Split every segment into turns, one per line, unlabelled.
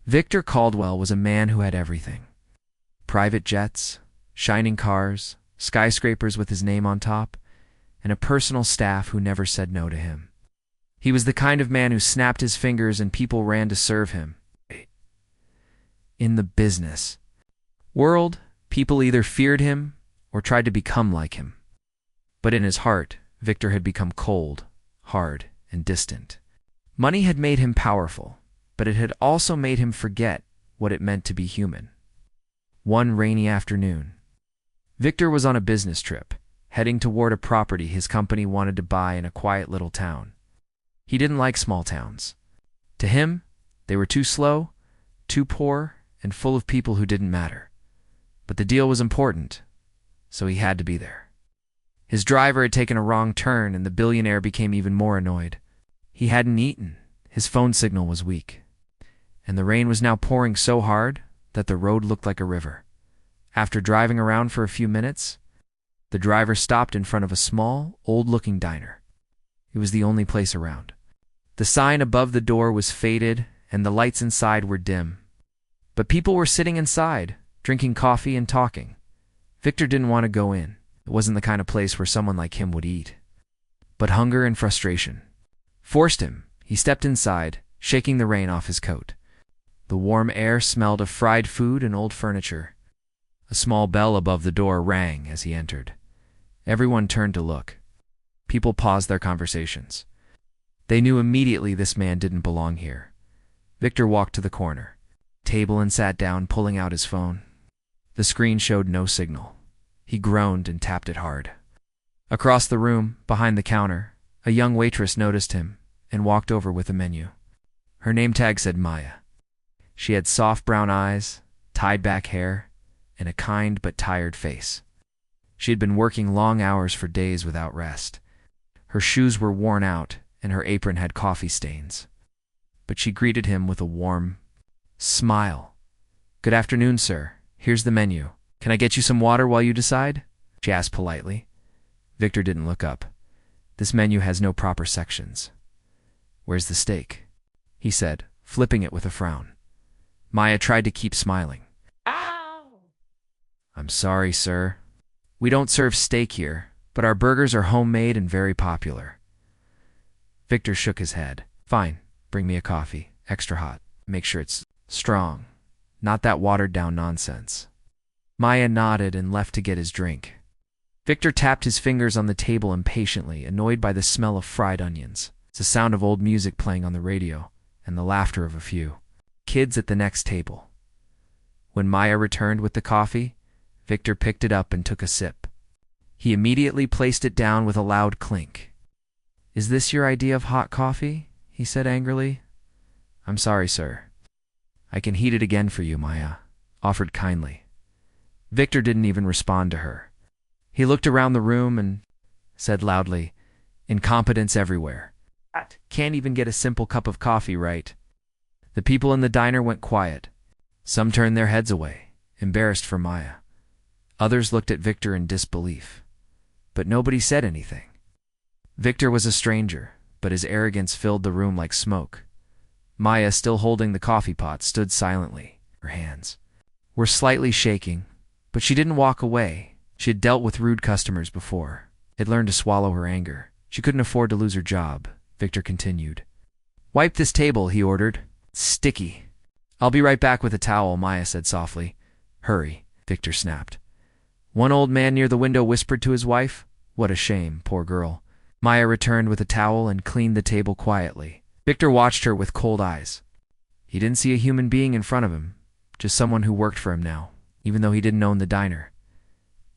Victor Caldwell was a man who had everything. Private jets, shining cars, skyscrapers with his name on top, and a personal staff who never said no to him. He was the kind of man who snapped his fingers and people ran to serve him. In the business world, people either feared him or tried to become like him. But in his heart, Victor had become cold, hard, and distant. Money had made him powerful, but it had also made him forget what it meant to be human. One rainy afternoon, Victor was on a business trip, heading toward a property his company wanted to buy in a quiet little town. He didn't like small towns. To him, they were too slow, too poor, and full of people who didn't matter. But the deal was important, so he had to be there. His driver had taken a wrong turn, and the billionaire became even more annoyed. He hadn't eaten, his phone signal was weak, and the rain was now pouring so hard that the road looked like a river. After driving around for a few minutes, the driver stopped in front of a small, old-looking diner. It was the only place around. The sign above the door was faded, and the lights inside were dim. But people were sitting inside, drinking coffee and talking. Victor didn't want to go in. It wasn't the kind of place where someone like him would eat. But hunger and frustration forced him. He stepped inside, shaking the rain off his coat. The warm air smelled of fried food and old furniture. A small bell above the door rang as he entered. Everyone turned to look. People paused their conversations. They knew immediately this man didn't belong here. Victor walked to the corner table and sat down, pulling out his phone. The screen showed no signal. He groaned and tapped it hard. Across the room, behind the counter, a young waitress noticed him and walked over with a menu. Her name tag said Maya. She had soft brown eyes, tied-back hair, and a kind but tired face. She had been working long hours for days without rest. Her shoes were worn out, and her apron had coffee stains. But she greeted him with a warm smile. "Good afternoon, sir. Here's the menu. Can I get you some water while you decide?" she asked politely. Victor didn't look up. "This menu has no proper sections." "Where's the steak?" he said, flipping it with a frown. Maya tried to keep smiling. "Ow! I'm sorry, sir. We don't serve steak here, but our burgers are homemade and very popular." Victor shook his head. "Fine, bring me a coffee, extra hot. Make sure it's strong, not that watered-down nonsense." Maya nodded and left to get his drink. Victor tapped his fingers on the table impatiently, annoyed by the smell of fried onions, the sound of old music playing on the radio, and the laughter of a few kids at the next table. When Maya returned with the coffee, Victor picked it up and took a sip. He immediately placed it down with a loud clink. "Is this your idea of hot coffee?" he said angrily. "I'm sorry, sir. I can heat it again for you," Maya offered kindly. Victor didn't even respond to her. He looked around the room and said loudly, "Incompetence everywhere. Can't even get a simple cup of coffee right." The people in the diner went quiet. Some turned their heads away, embarrassed for Maya. Others looked at Victor in disbelief. But nobody said anything. Victor was a stranger, but his arrogance filled the room like smoke. Maya, still holding the coffee pot, stood silently. Her hands were slightly shaking, but she didn't walk away. She had dealt with rude customers before, had learned to swallow her anger. She couldn't afford to lose her job. Victor continued. "Wipe this table," he ordered. "It's sticky." "I'll be right back with a towel," Maya said softly. "Hurry," Victor snapped. One old man near the window whispered to his wife, "What a shame, poor girl." Maya returned with a towel and cleaned the table quietly. Victor watched her with cold eyes. He didn't see a human being in front of him, just someone who worked for him now, even though he didn't own the diner.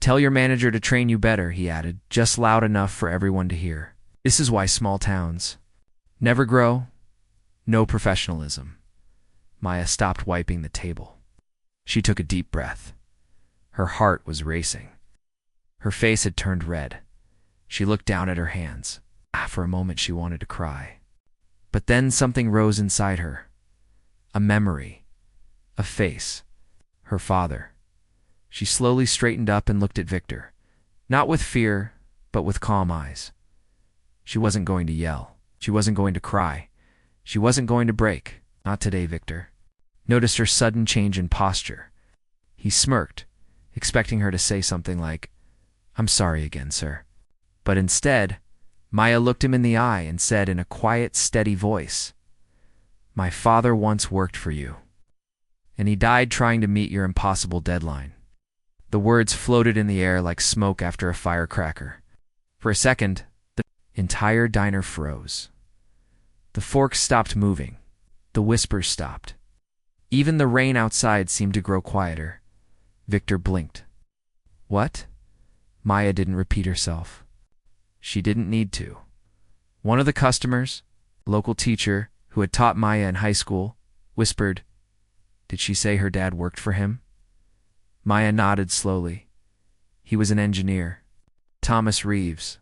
"Tell your manager to train you better," he added, just loud enough for everyone to hear. This is why small towns never grow. No professionalism. Maya stopped wiping the table. She took a deep breath. Her heart was racing. Her face had turned red. She looked down at her hands. For a moment she wanted to cry. But then something rose inside her. A memory. A face. Her father. She slowly straightened up and looked at Victor. Not with fear, but with calm eyes. She wasn't going to yell. She wasn't going to cry. She wasn't going to break. Not today, Victor. noticed her sudden change in posture. He smirked, expecting her to say something like, "I'm sorry again, sir." But instead, Maya looked him in the eye and said in a quiet, steady voice, "My father once worked for you, and he died trying to meet your impossible deadline." The words floated in the air like smoke after a firecracker. For a second, the entire diner froze. The forks stopped moving. The whispers stopped. Even the rain outside seemed to grow quieter. Victor blinked. "What?" Maya didn't repeat herself. She didn't need to. One of the customers, a local teacher who had taught Maya in high school, whispered, "Did she say her dad worked for him?" Maya nodded slowly. "He was an engineer. Thomas Reeves.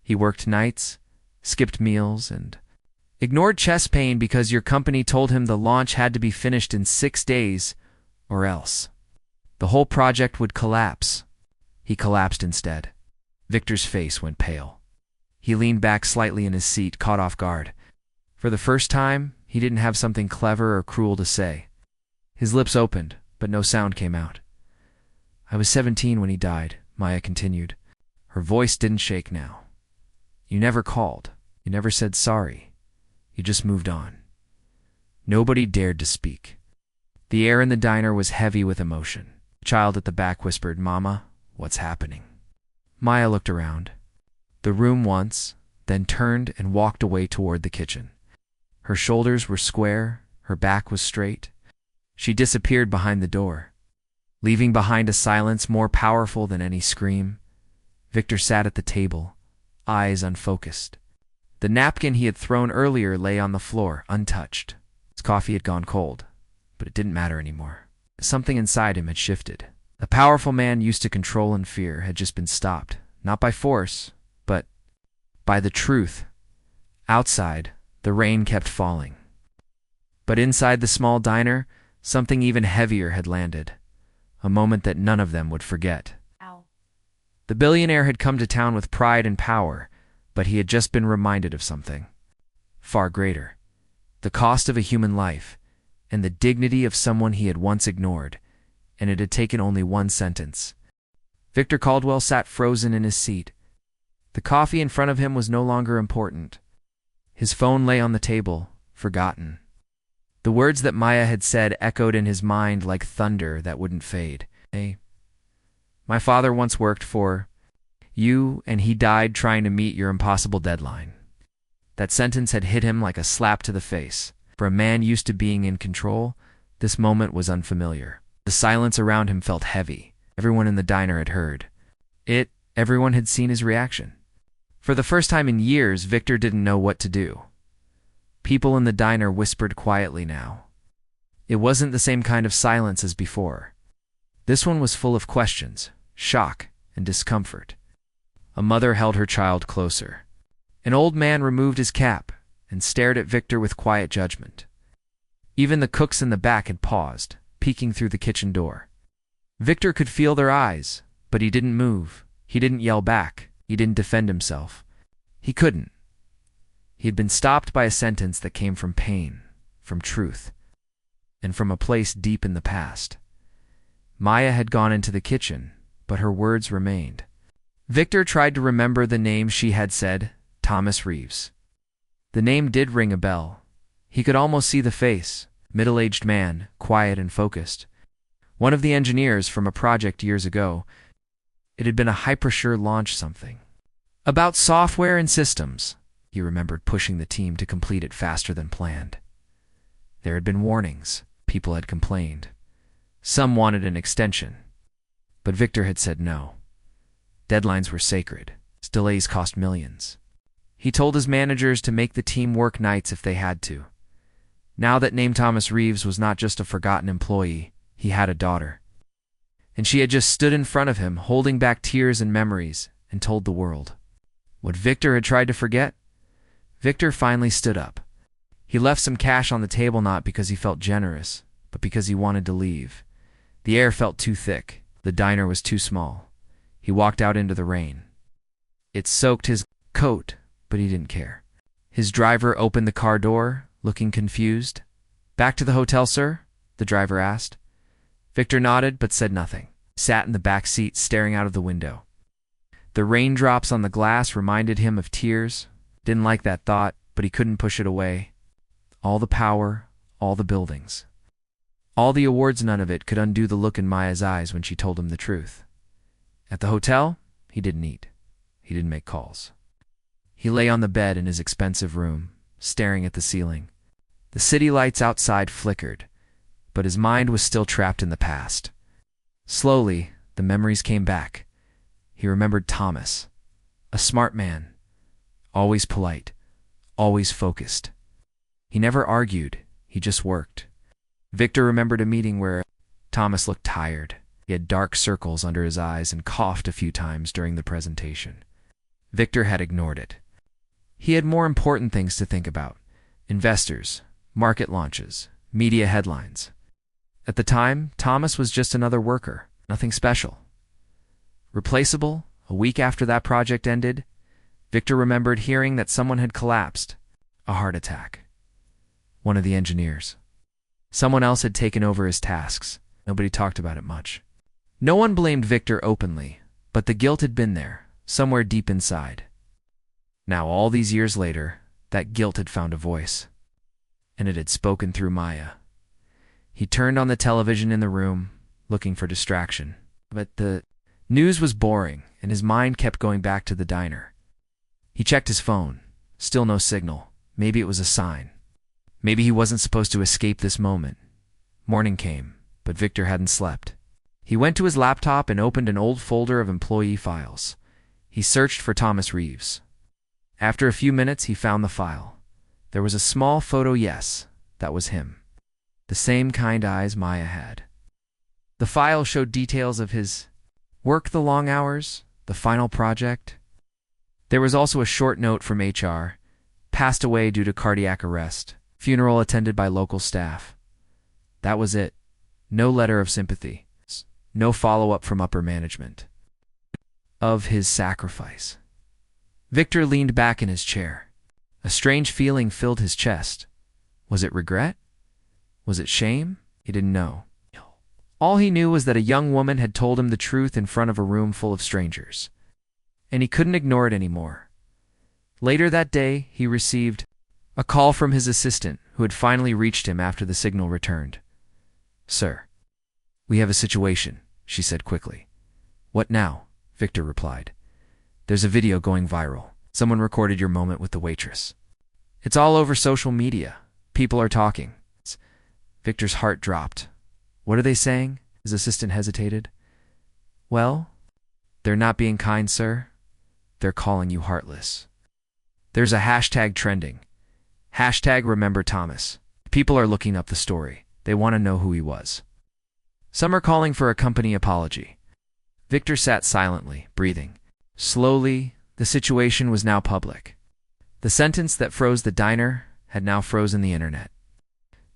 He worked nights, skipped meals, and ignored chest pain because your company told him the launch had to be finished in 6 days, or else the whole project would collapse." He collapsed instead. Victor's face went pale. He leaned back slightly in his seat, caught off guard. For the first time, he didn't have something clever or cruel to say. His lips opened, but no sound came out. "I was 17 when he died," Maya continued. Her voice didn't shake now. "You never called. You never said sorry. You just moved on." Nobody dared to speak. The air in the diner was heavy with emotion. A child at the back whispered, "Mama, what's happening?" Maya looked around. The room once, then turned and walked away toward the kitchen. Her shoulders were square, her back was straight. She disappeared behind the door, leaving behind a silence more powerful than any scream. Victor sat at the table, eyes unfocused. The napkin he had thrown earlier lay on the floor, untouched. His coffee had gone cold, but it didn't matter anymore. Something inside him had shifted. The powerful man used to control and fear had just been stopped, not by force, but by the truth. Outside, the rain kept falling. But inside the small diner, something even heavier had landed, a moment that none of them would forget.
Ow.
The billionaire had come to town with pride and power, but he had just been reminded of something far greater: the cost of a human life, and the dignity of someone he had once ignored, and it had taken only one sentence. Victor Caldwell sat frozen in his seat. The coffee in front of him was no longer important. His phone lay on the table, forgotten. The words that Maya had said echoed in his mind like thunder that wouldn't fade. "Hey, my father once worked for you, and he died trying to meet your impossible deadline." That sentence had hit him like a slap to the face. For a man used to being in control, this moment was unfamiliar. The silence around him felt heavy. Everyone in the diner had heard it. Everyone had seen his reaction. For the first time in years, Victor didn't know what to do. People in the diner whispered quietly now. It wasn't the same kind of silence as before. This one was full of questions, shock, and discomfort. A mother held her child closer. An old man removed his cap and stared at Victor with quiet judgment. Even the cooks in the back had paused, peeking through the kitchen door. Victor could feel their eyes, but he didn't move. He didn't yell back. He didn't defend himself. He couldn't. He had been stopped by a sentence that came from pain, from truth, and from a place deep in the past. Maya had gone into the kitchen, but her words remained. Victor tried to remember the name she had said, Thomas Reeves. The name did ring a bell. He could almost see the face, middle-aged man, quiet and focused. One of the engineers from a project years ago. It had been a high-pressure launch something. About software and systems. He remembered pushing the team to complete it faster than planned. There had been warnings. People had complained. Some wanted an extension. But Victor had said no. Deadlines were sacred. Delays cost millions. He told his managers to make the team work nights if they had to. Now that name Thomas Reeves was not just a forgotten employee, he had a daughter. And she had just stood in front of him, holding back tears and memories, and told the world. What Victor had tried to forget? Victor finally stood up. He left some cash on the table not because he felt generous, but because he wanted to leave. The air felt too thick. The diner was too small. He walked out into the rain. It soaked his coat, but he didn't care. His driver opened the car door, looking confused. "Back to the hotel, sir?" the driver asked. Victor nodded but said nothing. He sat in the back seat staring out of the window. The raindrops on the glass reminded him of tears. Didn't like that thought, but he couldn't push it away. All the power, all the buildings. All the awards, none of it could undo the look in Maya's eyes when she told him the truth. At the hotel, he didn't eat. He didn't make calls. He lay on the bed in his expensive room, staring at the ceiling. The city lights outside flickered, but his mind was still trapped in the past. Slowly, the memories came back. He remembered Thomas, a smart man, always polite, always focused. He never argued, he just worked. Victor remembered a meeting where Thomas looked tired. He had dark circles under his eyes and coughed a few times during the presentation. Victor had ignored it. He had more important things to think about: investors, market launches, media headlines. At the time, Thomas was just another worker, nothing special. Replaceable, a week after that project ended, Victor remembered hearing that someone had collapsed, a heart attack. One of the engineers. Someone else had taken over his tasks. Nobody talked about it much. No one blamed Victor openly, but the guilt had been there, somewhere deep inside. Now, all these years later, that guilt had found a voice, and it had spoken through Maya. He turned on the television in the room, looking for distraction. But the news was boring, and his mind kept going back to the diner. He checked his phone. Still no signal. Maybe it was a sign. Maybe he wasn't supposed to escape this moment. Morning came, but Victor hadn't slept. He went to his laptop and opened an old folder of employee files. He searched for Thomas Reeves. After a few minutes, he found the file. There was a small photo, yes, that was him. The same kind eyes Maya had. The file showed details of his work, the long hours, the final project. There was also a short note from HR, passed away due to cardiac arrest, funeral attended by local staff. That was it. No letter of sympathy. No follow-up from upper management. Of his sacrifice. Victor leaned back in his chair. A strange feeling filled his chest. Was it regret? Was it shame? He didn't know. All he knew was that a young woman had told him the truth in front of a room full of strangers. And he couldn't ignore it anymore. Later that day, he received a call from his assistant, who had finally reached him after the signal returned. "Sir, we have a situation," she said quickly. "What now?" Victor replied. "There's a video going viral. Someone recorded your moment with the waitress. It's all over social media. People are talking." Victor's heart dropped. "What are they saying?" His assistant hesitated. "Well, they're not being kind, sir. They're calling you heartless. There's a hashtag trending. Hashtag remember Thomas. People are looking up the story. They want to know who he was. Some are calling for a company apology." Victor sat silently, breathing. Slowly, the situation was now public. The sentence that froze the diner had now frozen the internet.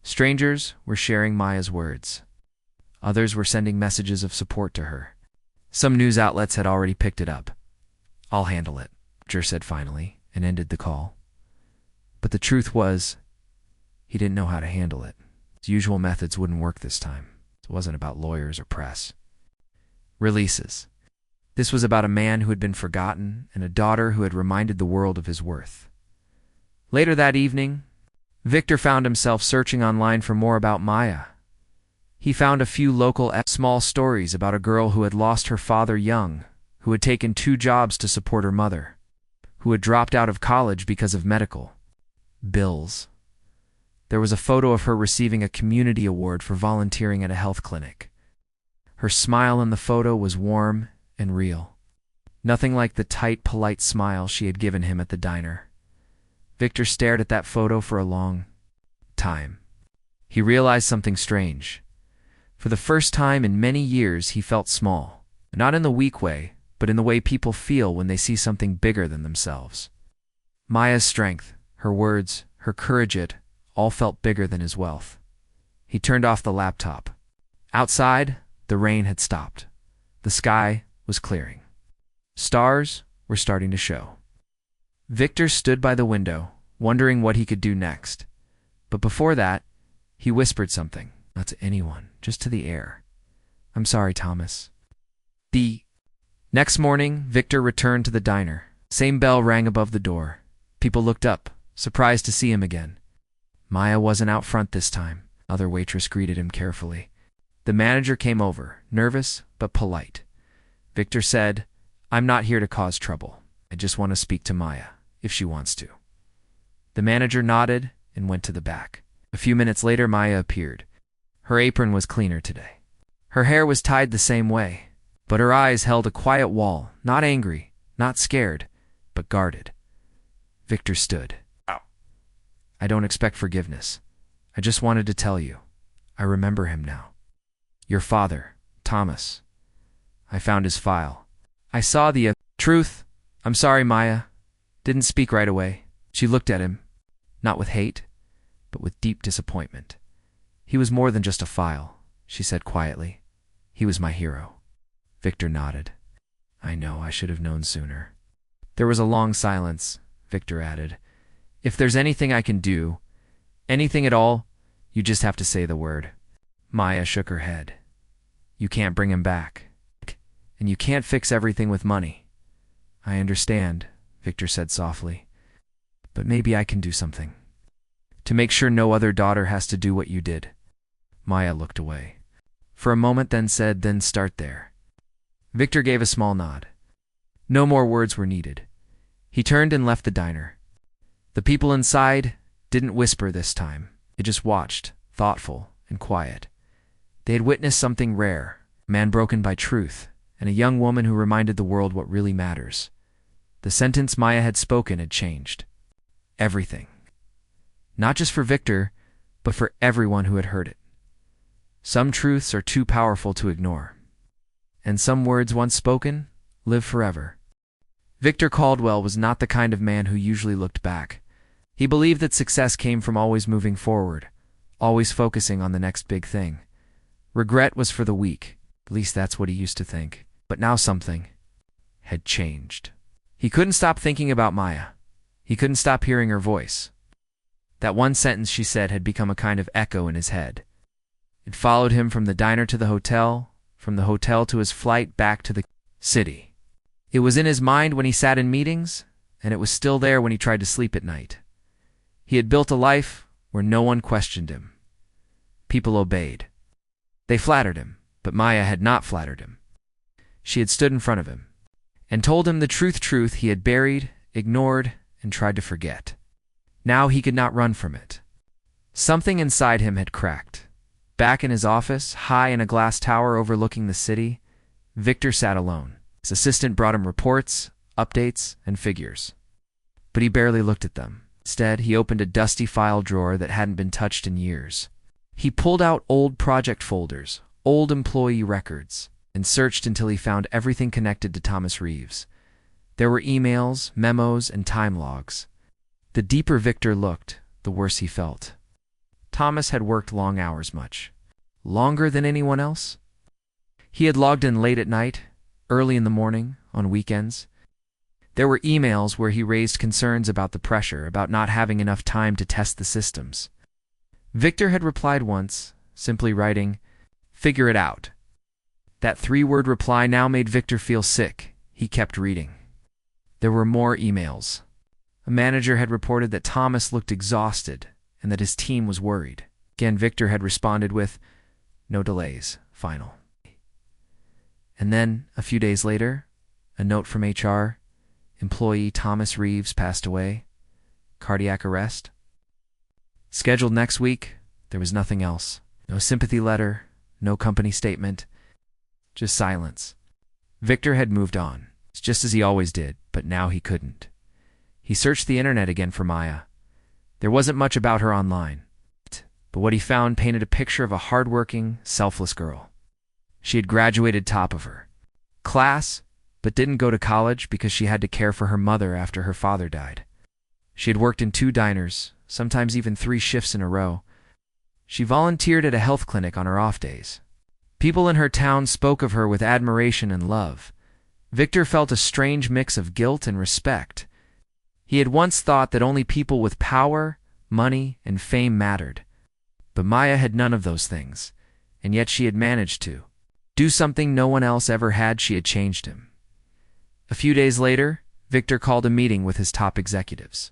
Strangers were sharing Maya's words. Others were sending messages of support to her. Some news outlets had already picked it up. "I'll handle it," Victor said finally, and ended the call. But the truth was, he didn't know how to handle it. His usual methods wouldn't work this time. It wasn't about lawyers or press. Releases. This was about a man who had been forgotten and a daughter who had reminded the world of his worth. Later that evening, Victor found himself searching online for more about Maya. He found a few local small stories about a girl who had lost her father young, who had taken 2 jobs to support her mother, who had dropped out of college because of medical bills. There was a photo of her receiving a community award for volunteering at a health clinic. Her smile in the photo was warm and real. Nothing like the tight, polite smile she had given him at the diner. Victor stared at that photo for a long time. He realized something strange. For the first time in many years, he felt small. Not in the weak way, but in the way people feel when they see something bigger than themselves. Maya's strength, her words, her courage, it all felt bigger than his wealth. He turned off the laptop. Outside, the rain had stopped. The sky was clearing. Stars were starting to show. Victor stood by the window, wondering what he could do next. But before that, he whispered something. Not to anyone, just to the air. I'm sorry, Thomas. The next morning, Victor returned to the diner. Same bell rang above the door. People looked up, surprised to see him again. Maya wasn't out front this time. Other waitress greeted him carefully. The manager came over, nervous but polite. Victor said, "I'm not here to cause trouble. I just want to speak to Maya, if she wants to." The manager nodded and went to the back. A few minutes later, Maya appeared. Her apron was cleaner today. Her hair was tied the same way, but her eyes held a quiet wall, not angry, not scared, but guarded. Victor stood. "Ow. I don't expect forgiveness. I just wanted to tell you. I remember him now. Your father, Thomas. I found his file. I saw the truth. I'm sorry, Maya. Didn't speak right away." She looked at him, not with hate, but with deep disappointment. "He was more than just a file," she said quietly. "He was my hero." Victor nodded. "I know, I should have known sooner." There was a long silence. Victor added, "If there's anything I can do, anything at all, you just have to say the word." Maya shook her head. "You can't bring him back. And you can't fix everything with money." "I understand," Victor said softly. "But maybe I can do something. To make sure no other daughter has to do what you did." Maya looked away. For a moment then said, "Then start there." Victor gave a small nod. No more words were needed. He turned and left the diner. The people inside didn't whisper this time. They just watched, thoughtful and quiet. They had witnessed something rare, a man broken by truth, and a young woman who reminded the world what really matters. The sentence Maya had spoken had changed. Everything. Not just for Victor, but for everyone who had heard it. Some truths are too powerful to ignore. And some words once spoken live forever. Victor Caldwell was not the kind of man who usually looked back. He believed that success came from always moving forward, always focusing on the next big thing. Regret was for the weak, at least that's what he used to think. But now something had changed. He couldn't stop thinking about Maya. He couldn't stop hearing her voice. That one sentence she said had become a kind of echo in his head. It followed him from the diner to the hotel, from the hotel to his flight back to the city. It was in his mind when he sat in meetings, and it was still there when he tried to sleep at night. He had built a life where no one questioned him. People obeyed. They flattered him, but Maya had not flattered him. She had stood in front of him and told him the truth he had buried, ignored, and tried to forget. Now he could not run from it. Something inside him had cracked. Back in his office, high in a glass tower overlooking the city, Victor sat alone. His assistant brought him reports, updates, and figures. But he barely looked at them. Instead, he opened a dusty file drawer that hadn't been touched in years. He pulled out old project folders, old employee records, and searched until he found everything connected to Thomas Reeves. There were emails, memos, and time logs. The deeper Victor looked, the worse he felt. Thomas had worked long hours much. Longer than anyone else. He had logged in late at night, early in the morning, on weekends. There were emails where he raised concerns about the pressure, about not having enough time to test the systems. Victor had replied once, simply writing, "Figure it out." That 3-word reply now made Victor feel sick. He kept reading. There were more emails. A manager had reported that Thomas looked exhausted and that his team was worried. Again, Victor had responded with, "No delays, final." And then, a few days later, a note from HR, "Employee Thomas Reeves passed away. Cardiac arrest." Scheduled next week, there was nothing else. No sympathy letter, no company statement, just silence. Victor had moved on, just as he always did, but now he couldn't. He searched the internet again for Maya. There wasn't much about her online, but what he found painted a picture of a hardworking, selfless girl. She had graduated top of her class, but didn't go to college because she had to care for her mother after her father died. She had worked in 2 diners, sometimes even 3 shifts in a row. She volunteered at a health clinic on her off days. People in her town spoke of her with admiration and love. Victor felt a strange mix of guilt and respect. He had once thought that only people with power, money, and fame mattered. But Maya had none of those things, and yet she had managed to do something no one else ever had. She had changed him. A few days later, Victor called a meeting with his top executives.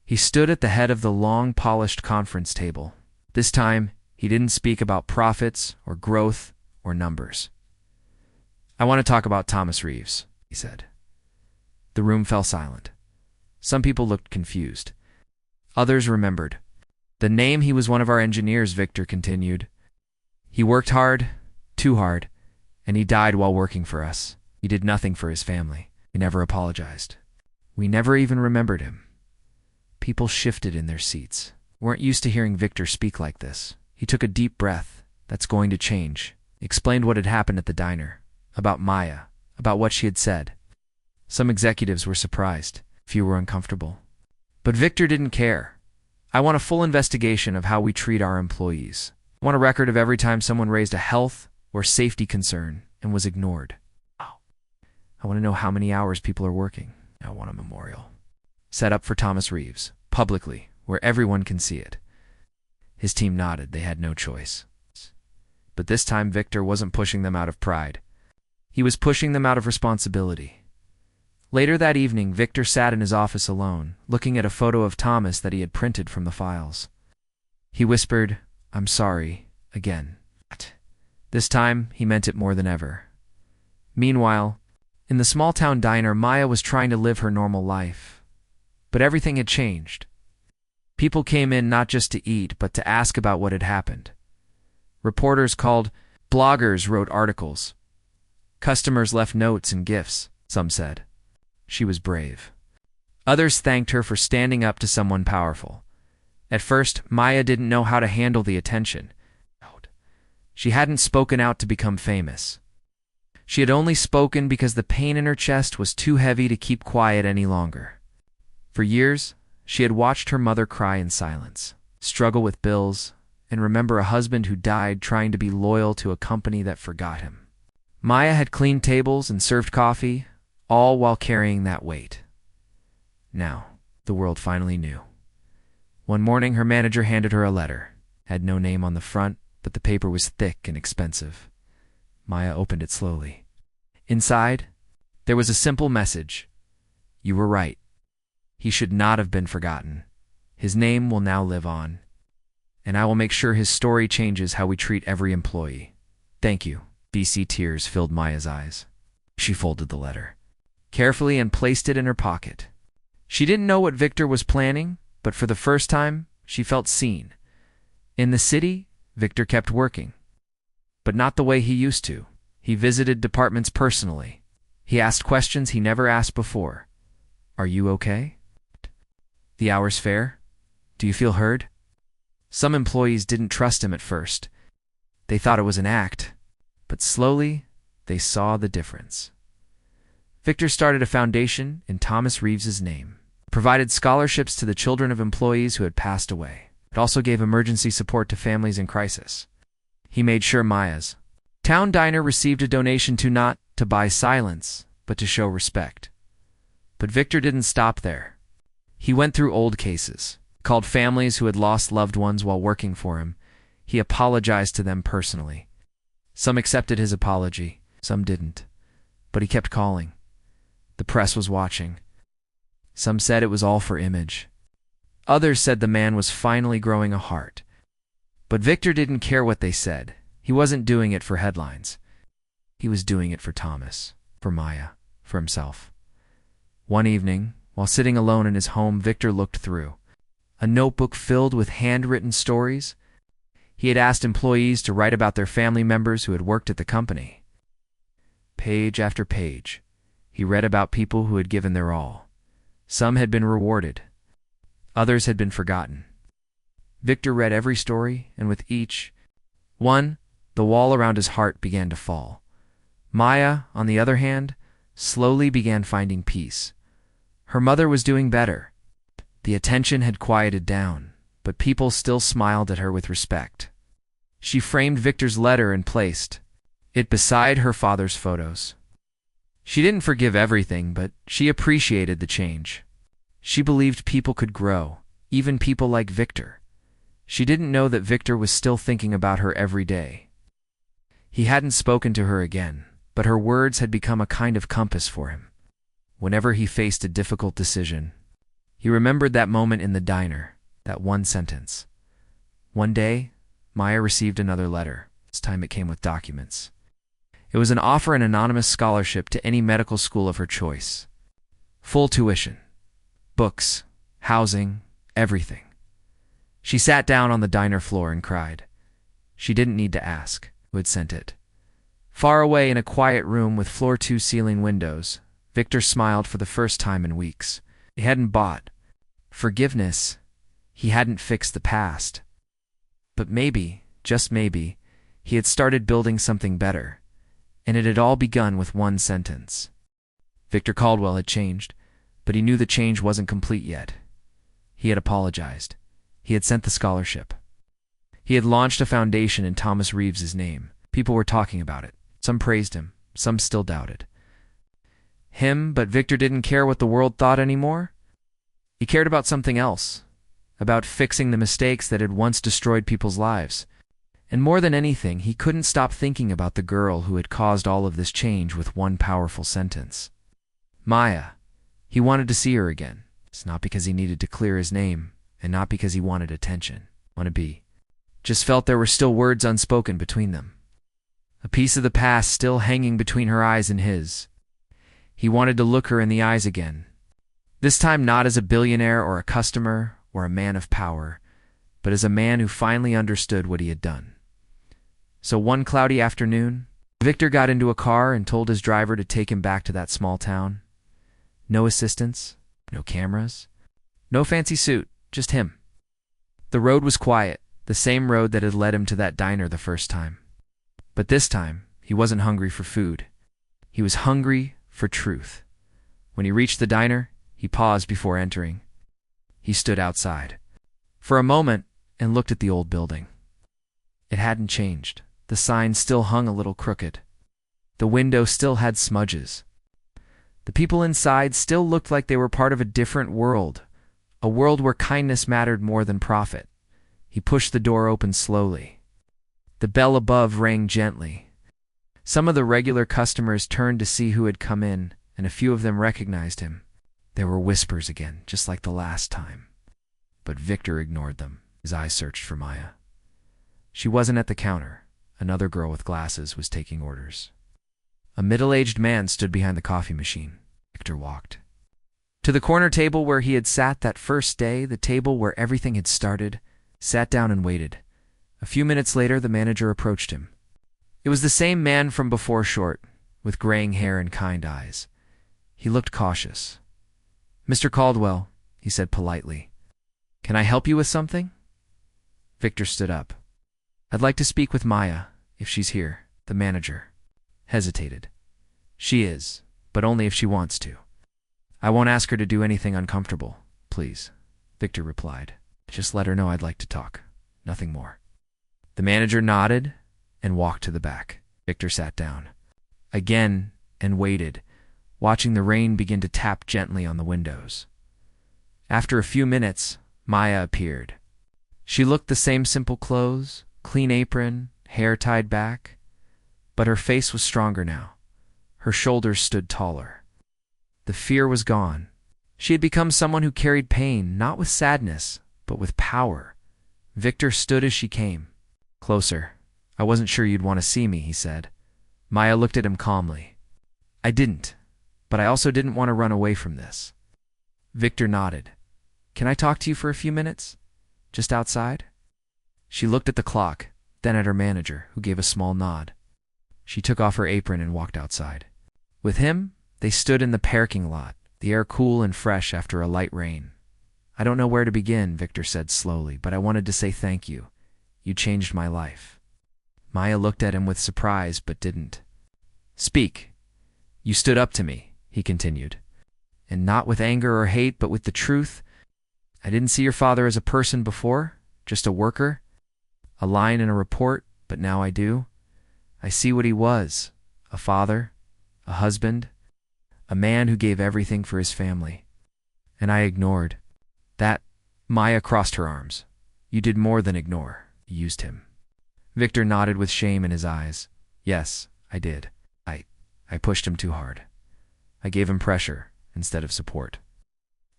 He stood at the head of the long, polished conference table. This time, he didn't speak about profits or growth or numbers. "I want to talk about Thomas Reeves," he said. The room fell silent. Some people looked confused. Others remembered. "The name, he was one of our engineers," Victor continued. "He worked hard, too hard, and he died while working for us. He did nothing for his family. He never apologized. We never even remembered him." People shifted in their seats. Weren't used to hearing Victor speak like this. He took a deep breath. "That's going to change." Explained what had happened at the diner, about Maya, about what she had said. Some executives were surprised. Few were uncomfortable. But Victor didn't care. "I want a full investigation of how we treat our employees. I want a record of every time someone raised a health or safety concern and was ignored. I want to know how many hours people are working. I want a memorial set up for Thomas Reeves, publicly, where everyone can see it." His team nodded. They had no choice. But this time Victor wasn't pushing them out of pride. He was pushing them out of responsibility. Later that evening, Victor sat in his office alone, looking at a photo of Thomas that he had printed from the files. He whispered, "I'm sorry," again. This time, he meant it more than ever. Meanwhile, in the small-town diner, Maya was trying to live her normal life. But everything had changed. People came in not just to eat, but to ask about what had happened. Reporters called, bloggers wrote articles. Customers left notes and gifts, some said. She was brave. Others thanked her for standing up to someone powerful. At first, Maya didn't know how to handle the attention. She hadn't spoken out to become famous. She had only spoken because the pain in her chest was too heavy to keep quiet any longer. For years, she had watched her mother cry in silence, struggle with bills, and remember a husband who died trying to be loyal to a company that forgot him. Maya had cleaned tables and served coffee, all while carrying that weight. Now, the world finally knew. One morning, her manager handed her a letter. Had no name on the front, but the paper was thick and expensive. Maya opened it slowly. Inside, there was a simple message. You were right. He should not have been forgotten. His name will now live on. And I will make sure his story changes how we treat every employee. Thank you. BC tears filled Maya's eyes. She folded the letter carefully and placed it in her pocket. She didn't know what Victor was planning, but for the first time, she felt seen. In the city, Victor kept working. But not the way he used to. He visited departments personally. He asked questions he never asked before. Are you okay? The hours fair? Do you feel heard? Some employees didn't trust him at first. They thought it was an act. But slowly, they saw the difference. Victor started a foundation in Thomas Reeves's name, provided scholarships to the children of employees who had passed away. It also gave emergency support to families in crisis. He made sure Maya's town diner received a donation not to buy silence, but to show respect. But Victor didn't stop there. He went through old cases, called families who had lost loved ones while working for him. He apologized to them personally. Some accepted his apology, some didn't. But he kept calling. The press was watching. Some said it was all for image. Others said the man was finally growing a heart. But Victor didn't care what they said. He wasn't doing it for headlines. He was doing it for Thomas, for Maya, for himself. One evening, while sitting alone in his home, Victor looked through a notebook filled with handwritten stories. He had asked employees to write about their family members who had worked at the company. Page after page, he read about people who had given their all. Some had been rewarded. Others had been forgotten. Victor read every story, and with each one, the wall around his heart began to fall. Maya, on the other hand, slowly began finding peace. Her mother was doing better. The attention had quieted down, but people still smiled at her with respect. She framed Victor's letter and placed it beside her father's photos. She didn't forgive everything, but she appreciated the change. She believed people could grow, even people like Victor. She didn't know that Victor was still thinking about her every day. He hadn't spoken to her again, but her words had become a kind of compass for him. Whenever he faced a difficult decision, he remembered that moment in the diner, that one sentence. One day, Maya received another letter. This time it came with documents. It was an offer an anonymous scholarship to any medical school of her choice. Full tuition. Books, housing, everything. She sat down on the diner floor and cried. She didn't need to ask who had sent it. Far away in a quiet room with floor-to ceiling windows, Victor smiled for the first time in weeks. He hadn't bought forgiveness. He hadn't fixed the past. But maybe, just maybe, he had started building something better, and it had all begun with one sentence. Victor Caldwell had changed, but he knew the change wasn't complete yet. He had apologized. He had sent the scholarship. He had launched a foundation in Thomas Reeves's name. People were talking about it. Some praised him. Some still doubted him, but Victor didn't care what the world thought anymore. He cared about something else, about fixing the mistakes that had once destroyed people's lives. And more than anything, he couldn't stop thinking about the girl who had caused all of this change with one powerful sentence. Maya. He wanted to see her again. It's not because he needed to clear his name, and not because he wanted attention. Just felt there were still words unspoken between them. A piece of the past still hanging between her eyes and his. He wanted to look her in the eyes again. This time not as a billionaire or a customer or a man of power, but as a man who finally understood what he had done. So one cloudy afternoon, Victor got into a car and told his driver to take him back to that small town. No assistants, no cameras, no fancy suit, just him. The road was quiet, the same road that had led him to that diner the first time. But this time, he wasn't hungry for food. He was hungry for truth. When he reached the diner, he paused before entering. He stood outside for a moment and looked at the old building. It hadn't changed. The sign still hung a little crooked. The window still had smudges. The people inside still looked like they were part of a different world, a world where kindness mattered more than profit. He pushed the door open slowly. The bell above rang gently. Some of the regular customers turned to see who had come in, and a few of them recognized him. There were whispers again, just like the last time. But Victor ignored them. His eyes searched for Maya. She wasn't at the counter. Another girl with glasses was taking orders. A middle-aged man stood behind the coffee machine. Victor walked to the corner table where he had sat that first day, the table where everything had started, sat down and waited. A few minutes later, the manager approached him. It was the same man from before, short, with graying hair and kind eyes. He looked cautious. "Mr. Caldwell," he said politely, "can I help you with something?" Victor stood up. "I'd like to speak with Maya, if she's here." The manager hesitated. "She is, but only if she wants to. I won't ask her to do anything uncomfortable, please," Victor replied. "Just let her know I'd like to talk. Nothing more." The manager nodded and walked to the back. Victor sat down again and waited, watching the rain begin to tap gently on the windows. After a few minutes, Maya appeared. She looked the same: simple clothes, clean apron, hair tied back. But her face was stronger now. Her shoulders stood taller. The fear was gone. She had become someone who carried pain, not with sadness, but with power. Victor stood as she came. "Closer. I wasn't sure you'd want to see me," he said. Maya looked at him calmly. "I didn't, but I also didn't want to run away from this." Victor nodded. "Can I talk to you for a few minutes? Just outside?" She looked at the clock, then at her manager, who gave a small nod. She took off her apron and walked outside. With him, they stood in the parking lot, the air cool and fresh after a light rain. "I don't know where to begin," Victor said slowly, "but I wanted to say thank you. You changed my life." Maya looked at him with surprise, but didn't. "Speak. You stood up to me," he continued. "And not with anger or hate, but with the truth. I didn't see your father as a person before, just a worker, a line in a report, but now I do. I see what he was: a father, a husband, a man who gave everything for his family. And I ignored that." Maya crossed her arms. You did more than ignore. You used him. Victor nodded with shame in his eyes. Yes, I did. I pushed him too hard. I gave him pressure instead of support.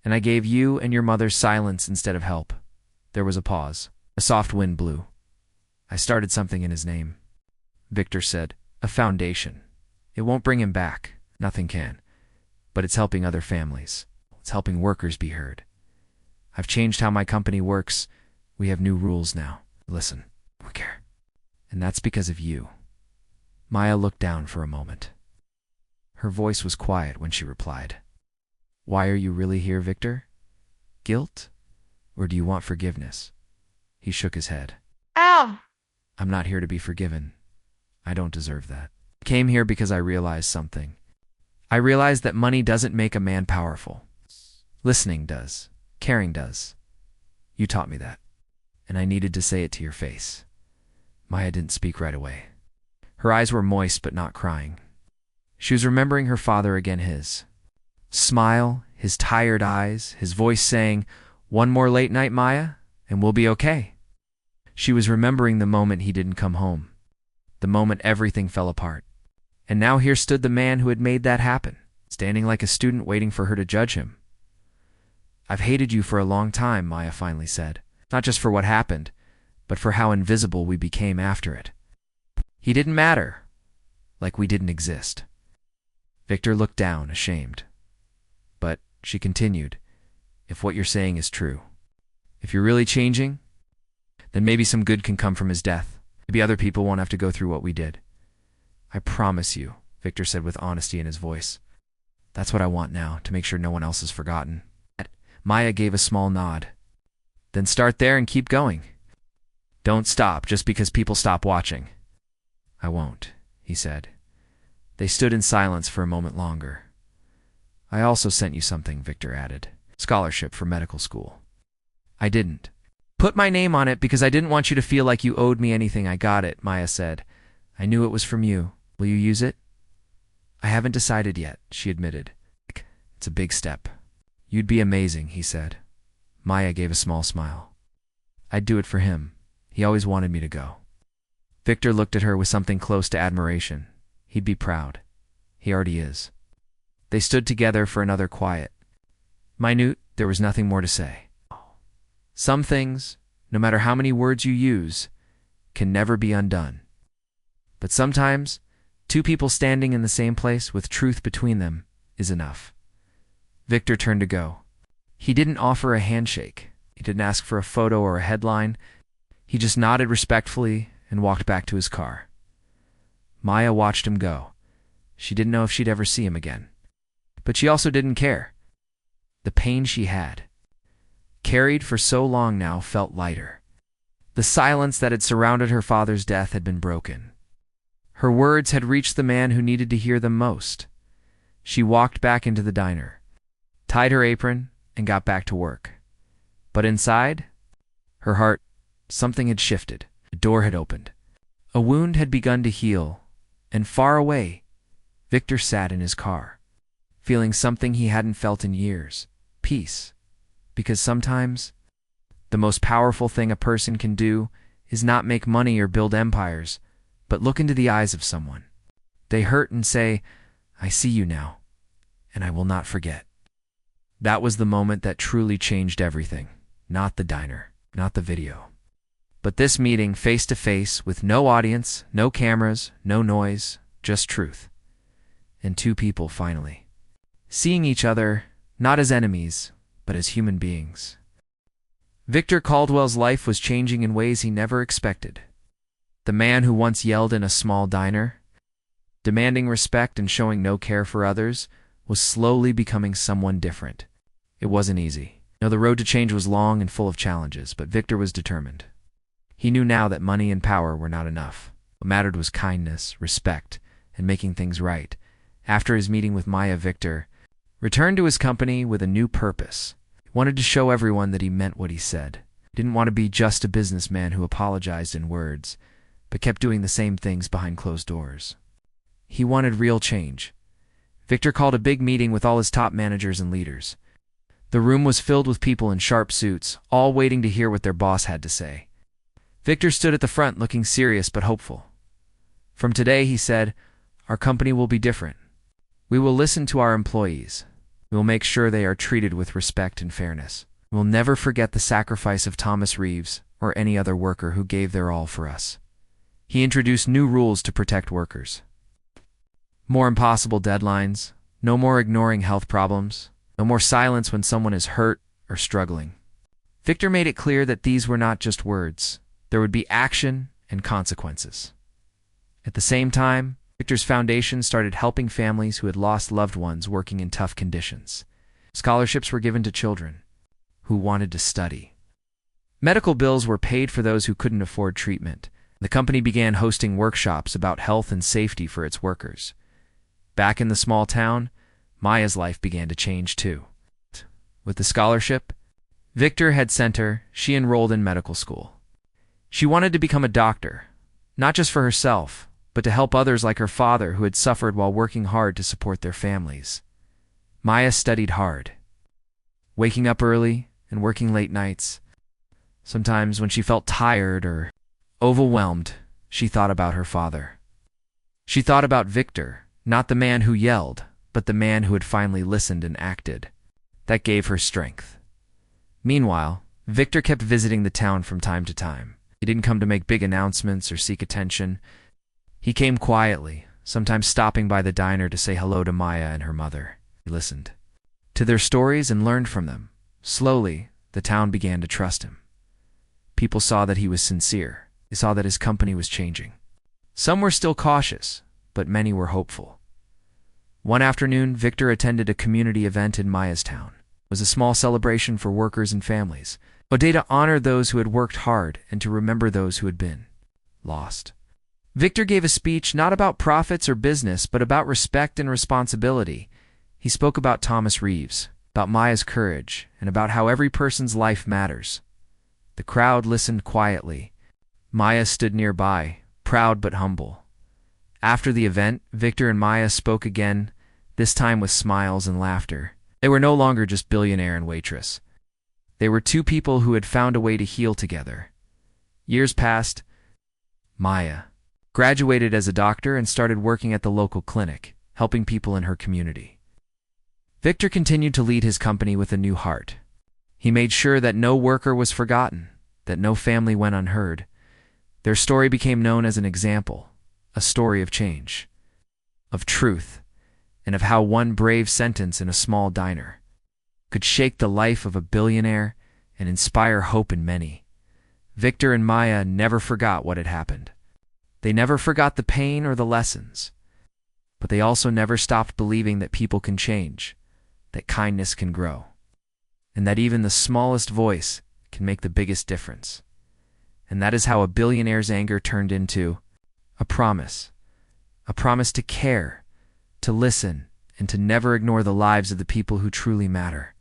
And I gave you and your mother silence instead of help. There was a pause. A soft wind blew. I started something in his name. Victor said, a foundation. It won't bring him back. Nothing can. But it's helping other families. It's helping workers be heard. I've changed how my company works. We have new rules now. Listen, we care. And that's because of you. Maya looked down for a moment. Her voice was quiet when she replied. Why are you really here, Victor? Guilt? Or do you want forgiveness? He shook his head.
Ow!
I'm not here to be forgiven. I don't deserve that. I came here because I realized something. I realized that money doesn't make a man powerful. Listening does. Caring does. You taught me that. And I needed to say it to your face. Maya didn't speak right away. Her eyes were moist but not crying. She was remembering her father again, his smile, his tired eyes, his voice saying, one more late night, Maya, and we'll be okay. She was remembering the moment he didn't come home, the moment everything fell apart. And now here stood the man who had made that happen, standing like a student waiting for her to judge him. I've hated you for a long time, Maya finally said, not just for what happened, but for how invisible we became after it. He didn't matter, like we didn't exist. Victor looked down, ashamed. But, she continued, if what you're saying is true, if you're really changing, then maybe some good can come from his death. Maybe other people won't have to go through what we did. I promise you, Victor said with honesty in his voice. That's what I want now, to make sure no one else is forgotten. Maya gave a small nod. Then start there and keep going. Don't stop just because people stop watching. I won't, he said. They stood in silence for a moment longer. I also sent you something, Victor added. Scholarship for medical school. I didn't put my name on it because I didn't want you to feel like you owed me anything. I got it, Maya said. I knew it was from you. Will you use it? I haven't decided yet, she admitted. It's a big step. You'd be amazing, he said. Maya gave a small smile. I'd do it for him. He always wanted me to go. Victor looked at her with something close to admiration. He'd be proud. He already is. They stood together for another quiet. Minute, there was nothing more to say. Some things, no matter how many words you use, can never be undone. But sometimes, two people standing in the same place with truth between them is enough. Victor turned to go. He didn't offer a handshake. He didn't ask for a photo or a headline. He just nodded respectfully and walked back to his car. Maya watched him go. She didn't know if she'd ever see him again. But she also didn't care. The pain she had, carried for so long now, felt lighter. The silence that had surrounded her father's death had been broken. Her words had reached the man who needed to hear them most. She walked back into the diner, tied her apron, and got back to work. But inside, her heart, something had shifted. A door had opened. A wound had begun to heal, and far away, Victor sat in his car, feeling something he hadn't felt in years, peace. Because sometimes, the most powerful thing a person can do is not make money or build empires, but look into the eyes of someone. They hurt and say, I see you now, and I will not forget. That was the moment that truly changed everything. Not the diner, not the video. But this meeting face to face with no audience, no cameras, no noise, just truth. And two people finally seeing each other, not as enemies, but as human beings. Victor Caldwell's life was changing in ways he never expected. The man who once yelled in a small diner, demanding respect and showing no care for others, was slowly becoming someone different. It wasn't easy. No, the road to change was long and full of challenges, but Victor was determined. He knew now that money and power were not enough. What mattered was kindness, respect, and making things right. After his meeting with Maya, Victor returned to his company with a new purpose. He wanted to show everyone that he meant what he said. He didn't want to be just a businessman who apologized in words, but kept doing the same things behind closed doors. He wanted real change. Victor called a big meeting with all his top managers and leaders. The room was filled with people in sharp suits, all waiting to hear what their boss had to say. Victor stood at the front looking serious but hopeful. From today, he said, our company will be different. We will listen to our employees. We will make sure they are treated with respect and fairness. We will never forget the sacrifice of Thomas Reeves or any other worker who gave their all for us. He introduced new rules to protect workers. More impossible deadlines, no more ignoring health problems, no more silence when someone is hurt or struggling. Victor made it clear that these were not just words. There would be action and consequences. At the same time, Victor's foundation started helping families who had lost loved ones working in tough conditions. Scholarships were given to children who wanted to study. Medical bills were paid for those who couldn't afford treatment. The company began hosting workshops about health and safety for its workers. Back in the small town, Maya's life began to change too. With the scholarship Victor had sent her, she enrolled in medical school. She wanted to become a doctor, not just for herself, but to help others like her father who had suffered while working hard to support their families. Maya studied hard, waking up early and working late nights. Sometimes when she felt tired or overwhelmed, she thought about her father. She thought about Victor, not the man who yelled, but the man who had finally listened and acted. That gave her strength. Meanwhile, Victor kept visiting the town from time to time. He didn't come to make big announcements or seek attention. He came quietly, sometimes stopping by the diner to say hello to Maya and her mother. He listened to their stories and learned from them. Slowly, the town began to trust him. People saw that he was sincere. They saw that his company was changing. Some were still cautious, but many were hopeful. One afternoon, Victor attended a community event in Maya's town. It was a small celebration for workers and families, a day to honor those who had worked hard and to remember those who had been lost. Victor gave a speech not about profits or business, but about respect and responsibility. He spoke about Thomas Reeves, about Maya's courage, and about how every person's life matters. The crowd listened quietly. Maya stood nearby, proud but humble. After the event, Victor and Maya spoke again, this time with smiles and laughter. They were no longer just Billionaire and Waitress. They were two people who had found a way to heal together. Years passed. Maya graduated as a doctor and started working at the local clinic, helping people in her community. Victor continued to lead his company with a new heart. He made sure that no worker was forgotten, that no family went unheard. Their story became known as an example, a story of change, of truth, and of how one brave sentence in a small diner could shake the life of a billionaire and inspire hope in many. Victor and Maya never forgot what had happened. They never forgot the pain or the lessons, but they also never stopped believing that people can change, that kindness can grow, and that even the smallest voice can make the biggest difference. And that is how a billionaire's anger turned into a promise to care, to listen, and to never ignore the lives of the people who truly matter.